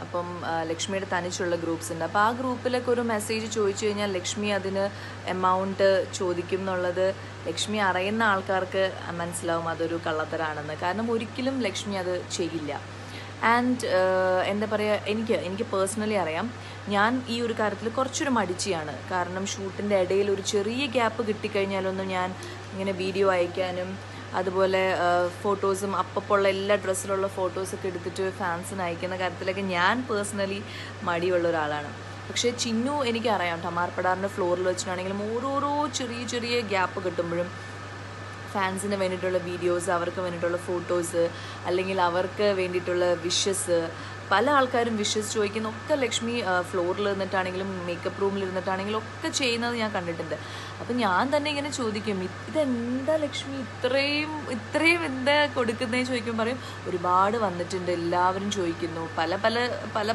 അപ്പം ലക്ഷ്മിയുടെ തനിച്ചുള്ള ഗ്രൂപ്പ്സ് ഉണ്ട്. അപ്പോൾ ആ ഗ്രൂപ്പിലൊക്കെ ഒരു മെസ്സേജ് ചോദിച്ചു കഴിഞ്ഞാൽ ലക്ഷ്മി അതിന് എമൗണ്ട് ചോദിക്കും എന്നുള്ളത് ലക്ഷ്മി അറിയുന്ന ആൾക്കാർക്ക് മനസ്സിലാവും അതൊരു കള്ളത്തരാണെന്ന്. കാരണം ഒരിക്കലും ലക്ഷ്മി അത് ചെയ്യില്ല. ആൻഡ് എന്താ പറയുക, എനിക്ക് പേഴ്സണലി അറിയാം, ഞാൻ ഈ ഒരു കാര്യത്തിൽ കുറച്ചൊരു മടിച്ചിയാണ്. കാരണം ഷൂട്ടിൻ്റെ ഇടയിൽ ഒരു ചെറിയ ഗ്യാപ്പ് കിട്ടിക്കഴിഞ്ഞാലൊന്നും ഞാൻ ഇങ്ങനെ വീഡിയോ അയക്കാനും അതുപോലെ ഫോട്ടോസും അപ്പപ്പോൾ എല്ലാ ഡ്രസ്സിലുള്ള ഫോട്ടോസൊക്കെ എടുത്തിട്ട് ഫാൻസിന് അയക്കുന്ന കാര്യത്തിലൊക്കെ ഞാൻ പേഴ്സണലി മടിയുള്ള ഒരാളാണ്. പക്ഷേ ചിന്നു എനിക്കറിയാം, ടമാർപ്പടാറിൻ്റെ ഫ്ലോറിൽ വെച്ചിട്ടാണെങ്കിലും ഓരോരോ ചെറിയ ചെറിയ ഗ്യാപ്പ് കിട്ടുമ്പോഴും ഫാൻസിന് വേണ്ടിയിട്ടുള്ള വീഡിയോസ്, അവർക്ക് വേണ്ടിയിട്ടുള്ള ഫോട്ടോസ്, അല്ലെങ്കിൽ അവർക്ക് വേണ്ടിയിട്ടുള്ള വിഷസ്, പല ആൾക്കാരും വിഷസ് ചോദിക്കുന്ന ഒക്കെ ലക്ഷ്മി ഫ്ലോറിൽ ഇരുന്നിട്ടാണെങ്കിലും മേക്കപ്പ് റൂമിൽ ഇരുന്നിട്ടാണെങ്കിലും ഒക്കെ ചെയ്യുന്നത് ഞാൻ കണ്ടിട്ടുണ്ട്. അപ്പം ഞാൻ തന്നെ ഇങ്ങനെ ചോദിക്കും, ഇതെന്താ ലക്ഷ്മി ഇത്രയും എന്താ കൊടുക്കുന്നതെന്ന് ചോദിക്കുമ്പോൾ പറയും ഒരുപാട് വന്നിട്ടുണ്ട്, എല്ലാവരും ചോദിക്കുന്നു, പല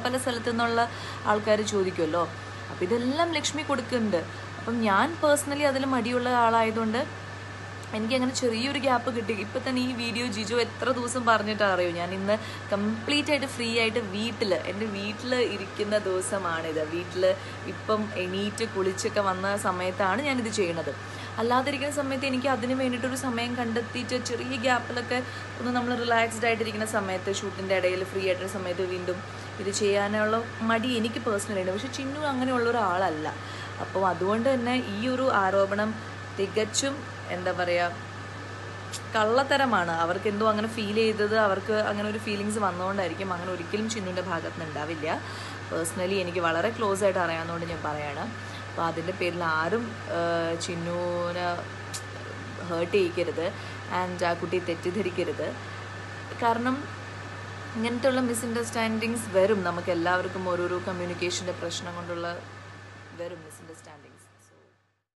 പല സ്ഥലത്തു നിന്നുള്ള ആൾക്കാർ ചോദിക്കുമല്ലോ, അപ്പം ഇതെല്ലാം ലക്ഷ്മി കൊടുക്കുന്നുണ്ട്. അപ്പം ഞാൻ പേഴ്സണലി അതിൽ മടിയുള്ള ആളായതുകൊണ്ട് എനിക്കങ്ങനെ ചെറിയൊരു ഗ്യാപ്പ് കിട്ടി. ഇപ്പം തന്നെ ഈ വീഡിയോ ജിജോ എത്ര ദിവസം പറഞ്ഞിട്ടാണ് അറിയോ, ഞാൻ ഇന്ന് കംപ്ലീറ്റ് ആയിട്ട് ഫ്രീ ആയിട്ട് എൻ്റെ വീട്ടിൽ ഇരിക്കുന്ന ദിവസമാണിത്. വീട്ടിൽ ഇപ്പം എണീറ്റ് കുളിച്ചൊക്കെ വന്ന സമയത്താണ് ഞാനിത് ചെയ്യണത്. അല്ലാതിരിക്കുന്ന സമയത്ത് എനിക്ക് അതിന് വേണ്ടിയിട്ടൊരു സമയം കണ്ടെത്തിയിട്ട് ചെറിയ ഗ്യാപ്പിലൊക്കെ ഒന്ന് നമ്മൾ റിലാക്സ്ഡ് ആയിട്ടിരിക്കുന്ന സമയത്ത്, ഷൂട്ടിൻ്റെ ഇടയിൽ ഫ്രീ ആയിട്ടൊരു സമയത്ത് വീണ്ടും ഇത് ചെയ്യാനുള്ള മടി എനിക്ക് പേഴ്സണലി ഉണ്ട്. പക്ഷെ ചിന്നു അങ്ങനെയുള്ള ഒരാളല്ല. അപ്പോൾ അതുകൊണ്ട് തന്നെ ഈ ഒരു ആരോപണം തികച്ചും എന്താ പറയുക കള്ളത്തരമാണ്. അവർക്ക് എന്തോ അങ്ങനെ ഫീൽ ചെയ്തത്, അവർക്ക് അങ്ങനെ ഒരു ഫീലിങ്സ് വന്നുകൊണ്ടായിരിക്കും. അങ്ങനെ ഒരിക്കലും ചിന്നുവിൻ്റെ ഭാഗത്ത് നിന്ന് ഉണ്ടാവില്ല. പേഴ്സണലി എനിക്ക് വളരെ ക്ലോസ് ആയിട്ട് അറിയാവുന്നതുകൊണ്ട് ഞാൻ പറയാണ്. അപ്പോൾ അതിൻ്റെ പേരിൽ ആരും ചിന്നുവിനെ ഹേർട്ട് ചെയ്യിക്കരുത് ആൻഡ് ആ കുട്ടിയെ തെറ്റിദ്ധരിക്കരുത്. കാരണം ഇങ്ങനത്തെ ഉള്ള മിസ്അണ്ടർസ്റ്റാൻഡിങ്സ് വരും. നമുക്ക് എല്ലാവർക്കും ഓരോരോ കമ്മ്യൂണിക്കേഷൻ്റെ പ്രശ്നം കൊണ്ടുള്ള വരും മിസ്അണ്ടർസ്റ്റാൻഡിങ്സ്.